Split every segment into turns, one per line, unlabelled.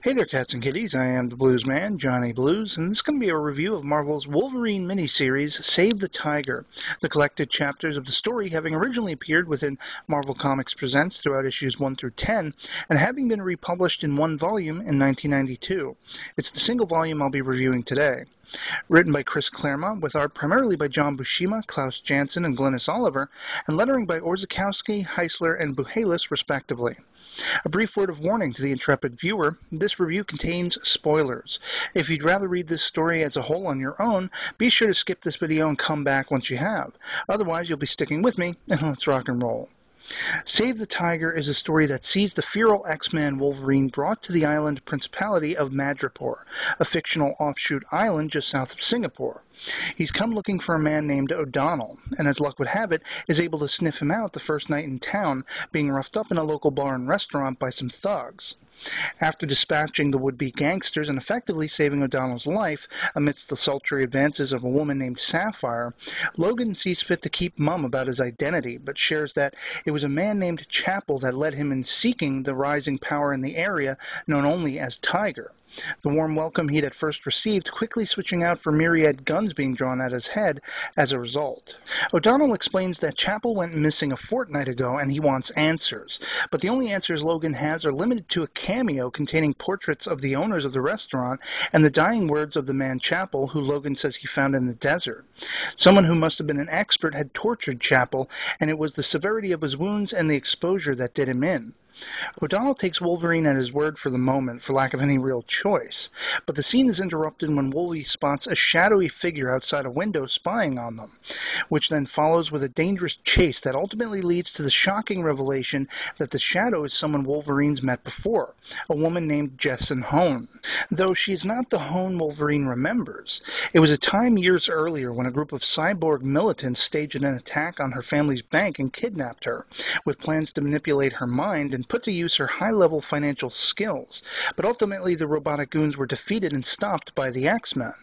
Hey there, cats and kitties. I am the Blues Man, Johnny Blues, and this is going to be a review of Marvel's Wolverine miniseries, Save the Tiger. The collected chapters of the story having originally appeared within Marvel Comics Presents throughout issues 1 through 10, and having been republished in one volume in 1992. It's the single volume I'll be reviewing today. Written by Chris Claremont, with art primarily by John Buscema, Klaus Janson, and Glynis Oliver, and lettering by Orzechowski, Heisler, and Buhalis, respectively. A brief word of warning to the intrepid viewer: this review contains spoilers. If you'd rather read this story as a whole on your own, be sure to skip this video and come back once you have. Otherwise, you'll be sticking with me, and let's rock and roll. Save the Tiger is a story that sees the feral X-Man Wolverine brought to the island principality of Madripoor, a fictional offshoot island just south of Singapore. He's come looking for a man named O'Donnell, and as luck would have it, is able to sniff him out the first night in town, being roughed up in a local bar and restaurant by some thugs. After dispatching the would-be gangsters and effectively saving O'Donnell's life amidst the sultry advances of a woman named Sapphire, Logan sees fit to keep mum about his identity, but shares that it was a man named Chapel that led him in seeking the rising power in the area known only as Tiger. The warm welcome he'd at first received quickly switching out for myriad guns being drawn at his head as a result. O'Donnell explains that Chapel went missing a fortnight ago and he wants answers, but the only answers Logan has are limited to a cameo containing portraits of the owners of the restaurant and the dying words of the man Chapel, who Logan says he found in the desert. Someone who must have been an expert had tortured Chapel, and it was the severity of his wounds and the exposure that did him in. O'Donnell takes Wolverine at his word for the moment, for lack of any real choice, but the scene is interrupted when Wolverine spots a shadowy figure outside a window spying on them, which then follows with a dangerous chase that ultimately leads to the shocking revelation that the shadow is someone Wolverine's met before, a woman named Jessamine Hone. Though she is not the Hone Wolverine remembers, it was a time years earlier when a group of cyborg militants staged an attack on her family's bank and kidnapped her, with plans to manipulate her mind and put to use her high-level financial skills, but ultimately the robotic goons were defeated and stopped by the X-Men.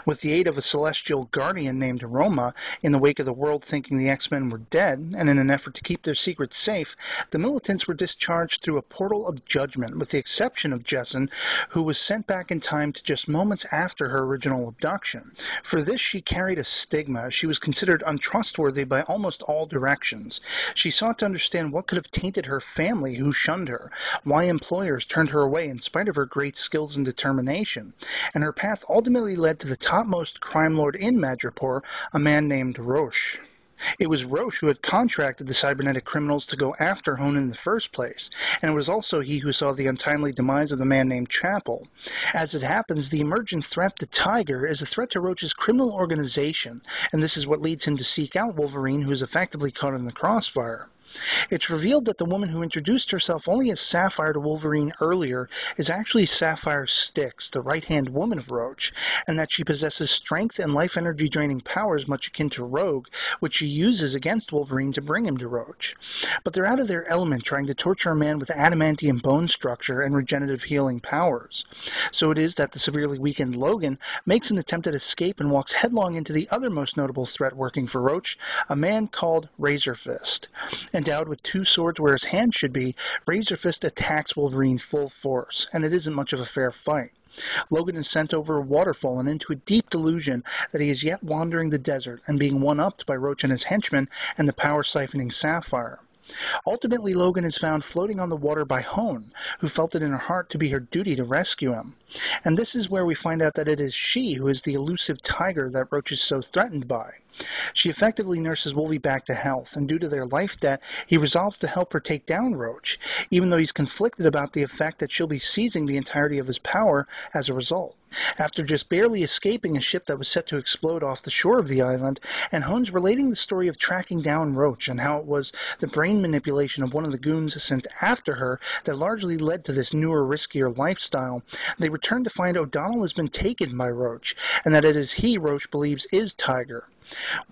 With the aid of a celestial guardian named Roma, in the wake of the world thinking the X-Men were dead, and in an effort to keep their secrets safe, the militants were discharged through a portal of judgment, with the exception of Jessamine, who was sent back in time to just moments after her original abduction. For this, she carried a stigma. She was considered untrustworthy by almost all directions. She sought to understand what could have tainted her family, who shunned her, why employers turned her away in spite of her great skills and determination, and her path ultimately led to the topmost crime lord in Madripoor, a man named Roche. It was Roche who had contracted the cybernetic criminals to go after Hone in the first place, and it was also he who saw the untimely demise of the man named Chapel. As it happens, the emergent threat to Tiger is a threat to Roche's criminal organization, and this is what leads him to seek out Wolverine, who is effectively caught in the crossfire. It's revealed that the woman who introduced herself only as Sapphire to Wolverine earlier is actually Sapphire Styx, the right-hand woman of Roche, and that she possesses strength and life energy draining powers much akin to Rogue, which she uses against Wolverine to bring him to Roche. But they're out of their element trying to torture a man with adamantium bone structure and regenerative healing powers. So it is that the severely weakened Logan makes an attempt at escape and walks headlong into the other most notable threat working for Roche, a man called Razor Fist. Endowed with two swords where his hand should be, Razor Fist attacks Wolverine full force, and it isn't much of a fair fight. Logan is sent over a waterfall and into a deep delusion that he is yet wandering the desert and being one-upped by Roche and his henchmen and the power-siphoning Sapphire. Ultimately, Logan is found floating on the water by Hone, who felt it in her heart to be her duty to rescue him. And this is where we find out that it is she who is the elusive Tiger that Roche is so threatened by. She effectively nurses Wolvie back to health, and due to their life debt, he resolves to help her take down Roche, even though he's conflicted about the effect that she'll be seizing the entirety of his power as a result. After just barely escaping a ship that was set to explode off the shore of the island, and Hone's relating the story of tracking down Roche and how it was the brain manipulation of one of the goons sent after her that largely led to this newer, riskier lifestyle, they return to find O'Donnell has been taken by Roche, and that it is he Roche believes is Tiger.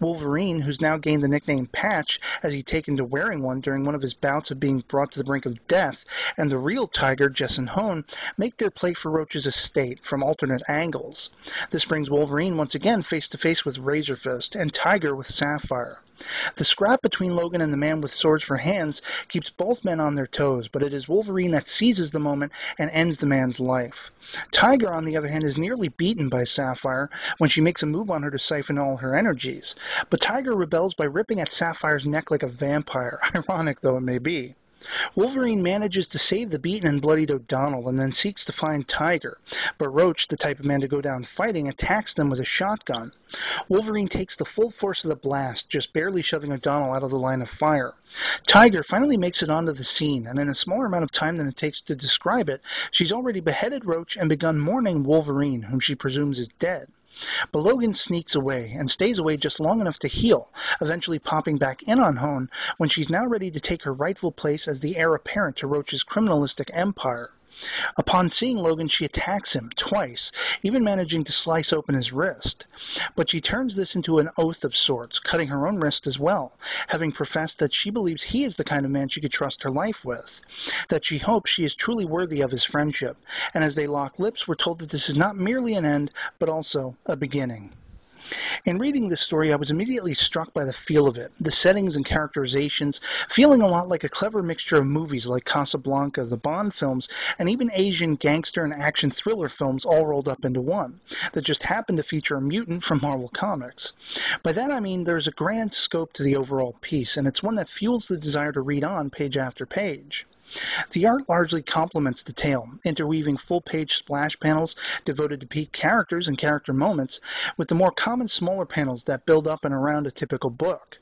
Wolverine, who's now gained the nickname Patch as he'd taken to wearing one during one of his bouts of being brought to the brink of death, and the real Tiger, Jess and Hone, make their play for Roach's estate from alternate angles. This brings Wolverine once again face to face with Razor Fist, and Tiger with Sapphire. The scrap between Logan and the man with swords for hands keeps both men on their toes, but it is Wolverine that seizes the moment and ends the man's life. Tiger, on the other hand, is nearly beaten by Sapphire when she makes a move on her to siphon all her energies, but Tiger rebels by ripping at Sapphire's neck like a vampire, ironic though it may be. Wolverine manages to save the beaten and bloodied O'Donnell and then seeks to find Tiger, but Roach, the type of man to go down fighting, attacks them with a shotgun. Wolverine takes the full force of the blast, just barely shoving O'Donnell out of the line of fire. Tiger finally makes it onto the scene, and in a smaller amount of time than it takes to describe it, she's already beheaded Roach and begun mourning Wolverine, whom she presumes is dead. But Logan sneaks away, and stays away just long enough to heal, eventually popping back in on Hone when she's now ready to take her rightful place as the heir apparent to Roach's criminalistic empire. Upon seeing Logan, she attacks him twice, even managing to slice open his wrist. But she turns this into an oath of sorts, cutting her own wrist as well, having professed that she believes he is the kind of man she could trust her life with, that she hopes she is truly worthy of his friendship, and as they lock lips, we're told that this is not merely an end, but also a beginning. In reading this story, I was immediately struck by the feel of it, the settings and characterizations, feeling a lot like a clever mixture of movies like Casablanca, the Bond films, and even Asian gangster and action thriller films all rolled up into one, that just happened to feature a mutant from Marvel Comics. By that I mean there's a grand scope to the overall piece, and it's one that fuels the desire to read on page after page. The art largely complements the tale, interweaving full-page splash panels devoted to peak characters and character moments, with the more common smaller panels that build up and around a typical book.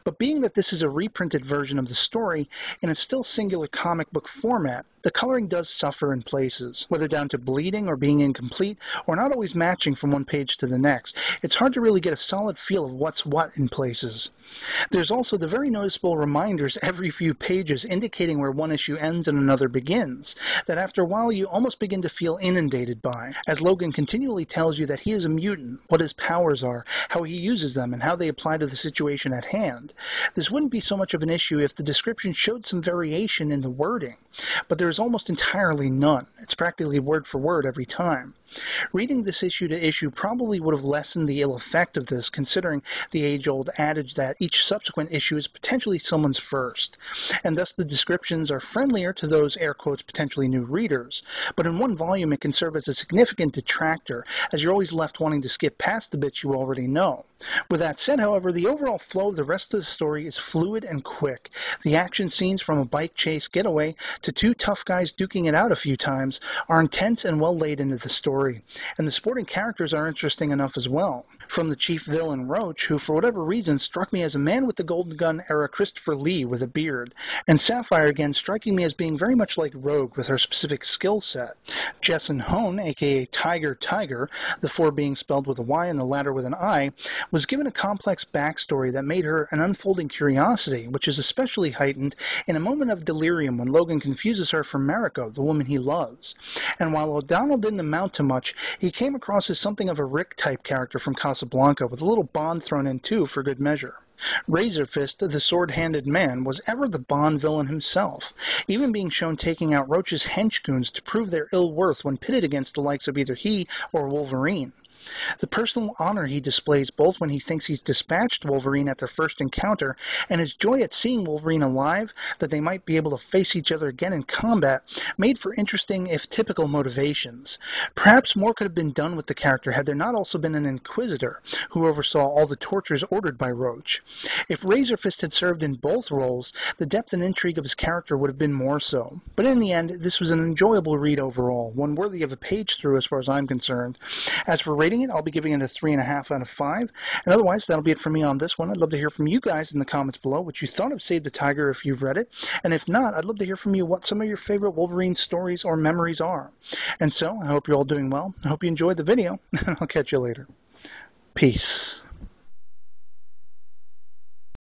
But being that this is a reprinted version of the story in a still singular comic book format, the coloring does suffer in places, whether down to bleeding or being incomplete, or not always matching from one page to the next. It's hard to really get a solid feel of what's what in places. There's also the very noticeable reminders every few pages indicating where one issue ends and another begins, that after a while you almost begin to feel inundated by, as Logan continually tells you that he is a mutant, what his powers are, how he uses them, and how they apply to the situation at hand. This wouldn't be so much of an issue if the description showed some variation in the wording, but there is almost entirely none. It's practically word for word every time. Reading this issue to issue probably would have lessened the ill effect of this, considering the age-old adage that each subsequent issue is potentially someone's first, and thus the descriptions are friendlier to those air quotes potentially new readers. But in one volume it can serve as a significant detractor, as you're always left wanting to skip past the bits you already know. With that said, however, the overall flow of the rest of the story is fluid and quick. The action scenes, from a bike chase getaway to two tough guys duking it out a few times, are intense and well laid into the story, and the supporting characters are interesting enough as well. From the chief villain Roach, who for whatever reason struck me as a man with the Golden Gun era Christopher Lee with a beard, and Sapphire again striking me as being very much like Rogue with her specific skill set. Jess and Hone, aka Tiger, the 4 being spelled with a Y and the latter with an I, was given a complex backstory that made her an unfolding curiosity, which is especially heightened in a moment of delirium when Logan confuses her for Mariko, the woman he loves. And while O'Donnell didn't amount to much, he came across as something of a Rick-type character from Casablanca, with a little Bond thrown in too for good measure. Razor Fist, the sword-handed man, was ever the Bond villain himself, even being shown taking out Roach's henchgoons to prove their ill worth when pitted against the likes of either he or Wolverine. The personal honor he displays both when he thinks he's dispatched Wolverine at their first encounter, and his joy at seeing Wolverine alive, that they might be able to face each other again in combat, made for interesting, if typical, motivations. Perhaps more could have been done with the character had there not also been an Inquisitor, who oversaw all the tortures ordered by Roach. If Razor Fist had served in both roles, the depth and intrigue of his character would have been more so. But in the end, this was an enjoyable read overall, one worthy of a page through as far as I'm concerned. As for rating it, I'll be giving it a 3.5 out of 5. And otherwise, that'll be it for me on this one. I'd love to hear from you guys in the comments below what you thought of Save the Tiger if you've read it. And if not, I'd love to hear from you what some of your favorite Wolverine stories or memories are. And so, I hope you're all doing well. I hope you enjoyed the video, and I'll catch you later. Peace.